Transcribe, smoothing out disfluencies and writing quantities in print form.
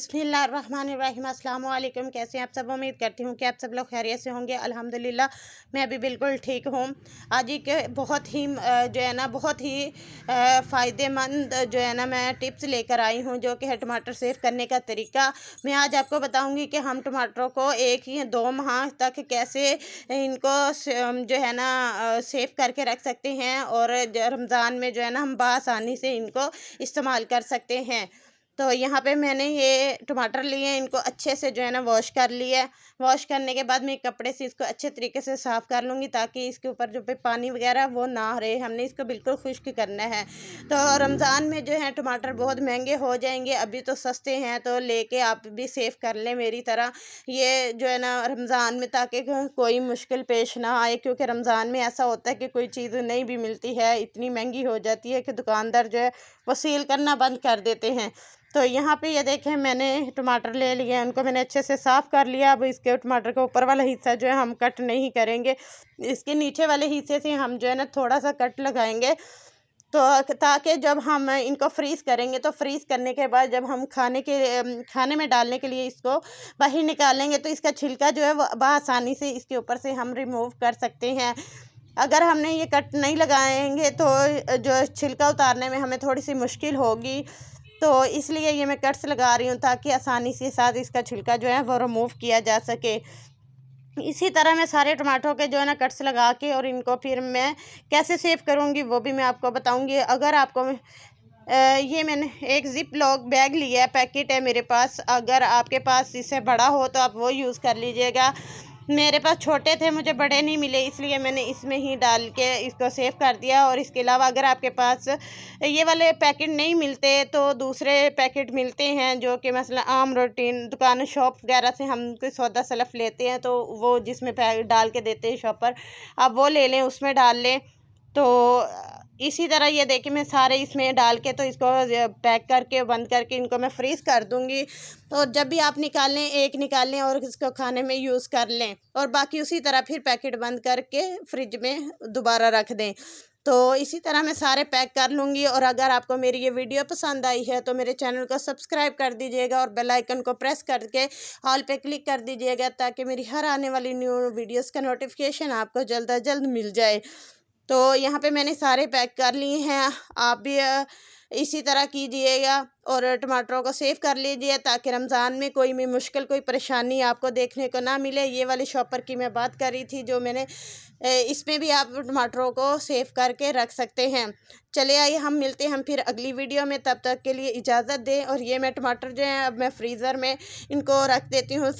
बिस्मिल्लाहिर्रहमानिर्रहीम। अस्सलाम वालेकुम। कैसे हैं आप सब? उम्मीद करती हूँ कि आप सब लोग खैरियत से होंगे। अल्हम्दुलिल्लाह मैं भी बिल्कुल ठीक हूँ। आज एक बहुत ही जो है ना बहुत ही फ़ायदेमंद जो है ना मैं टिप्स लेकर आई हूँ, जो कि है टमाटर सेव करने का तरीका। मैं आज आपको बताऊँगी कि हम टमाटरों को 1 या 2 माह तक कैसे इनको जो है ना सेव करके रख सकते हैं, और रमज़ान में जो है ना हम बआसानी से इनको इस्तेमाल कर सकते हैं। तो यहाँ पे मैंने ये टमाटर लिए हैं, इनको अच्छे से जो है ना वॉश कर लिया है। वॉश करने के बाद मैं एक कपड़े से इसको अच्छे तरीके से साफ़ कर लूँगी, ताकि इसके ऊपर जो भी पानी वगैरह वो ना रहे। हमने इसको बिल्कुल खुश्क करना है। तो रमज़ान में जो है टमाटर बहुत महंगे हो जाएंगे, अभी तो सस्ते हैं, तो लेके आप भी सेव कर लें मेरी तरह ये जो है ना रमज़ान में, ताकि कोई मुश्किल पेश ना आए। क्योंकि रमज़ान में ऐसा होता है कि कोई चीज़ नहीं भी मिलती है, इतनी महंगी हो जाती है कि दुकानदार जो है वो सील करना बंद कर देते हैं। तो यहाँ पे ये देखें, मैंने टमाटर ले लिए हैं, उनको मैंने अच्छे से साफ़ कर लिया। अब इसके टमाटर का ऊपर वाला हिस्सा जो है हम कट नहीं करेंगे, इसके नीचे वाले हिस्से से हम जो है ना थोड़ा सा कट लगाएंगे। तो ताकि जब हम इनको फ्रीज़ करेंगे, तो फ्रीज़ करने के बाद जब हम खाने में डालने के लिए इसको बाहर निकालेंगे, तो इसका छिलका जो है वो बआसानी से इसके ऊपर से हम रिमूव कर सकते हैं। अगर हमने ये कट नहीं लगाएंगे तो जो छिलका उतारने में हमें थोड़ी सी मुश्किल होगी। तो इसलिए ये मैं कट्स लगा रही हूँ, ताकि आसानी से साथ इसका छिलका जो है वो रिमूव किया जा सके। इसी तरह मैं सारे टमाटरों के जो है ना कट्स लगा के, और इनको फिर मैं कैसे सेव करूँगी वो भी मैं आपको बताऊँगी। अगर आपको ये मैंने एक ज़िप लॉक बैग लिया है, पैकेट है मेरे पास। अगर आपके पास इससे बड़ा हो तो आप वो यूज़ कर लीजिएगा। मेरे पास छोटे थे, मुझे बड़े नहीं मिले, इसलिए मैंने इसमें ही डाल के इसको सेव कर दिया। और इसके अलावा अगर आपके पास ये वाले पैकेट नहीं मिलते, तो दूसरे पैकेट मिलते हैं, जो कि मसला आम रूटीन दुकान शॉप वगैरह से हम कोई सौदा सलफ लेते हैं, तो वो जिसमें पैकेट डाल के देते हैं शॉप पर, आप वो ले लें, उसमें डाल लें। तो इसी तरह ये देखिए, मैं सारे इसमें डाल के तो इसको पैक करके बंद करके इनको मैं फ्रीज़ कर दूँगी। तो जब भी आप निकालें, एक निकालें और इसको खाने में यूज़ कर लें, और बाकी उसी तरह फिर पैकेट बंद करके फ्रिज में दोबारा रख दें। तो इसी तरह मैं सारे पैक कर लूँगी। और अगर आपको मेरी ये वीडियो पसंद आई है, तो मेरे चैनल को सब्सक्राइब कर दीजिएगा, और बेल आइकन को प्रेस करके ऑल पे क्लिक कर दीजिएगा, ताकि मेरी हर आने वाली न्यू वीडियोज़ का नोटिफिकेशन आपको जल्द अज जल्द मिल जाए। तो यहाँ पे मैंने सारे पैक कर लिए हैं। आप भी इसी तरह कीजिएगा, और टमाटरों को सेव कर लीजिए, ताकि रमज़ान में कोई भी मुश्किल, कोई परेशानी आपको देखने को ना मिले। ये वाली शॉपर की मैं बात कर रही थी, जो मैंने इसमें भी आप टमाटरों को सेव करके रख सकते हैं। चले आइए, हम मिलते हैं हम फिर अगली वीडियो में। तब तक के लिए इजाज़त दें। और ये मैं टमाटर जो हैं अब मैं फ्रीज़र में इनको रख देती हूँ।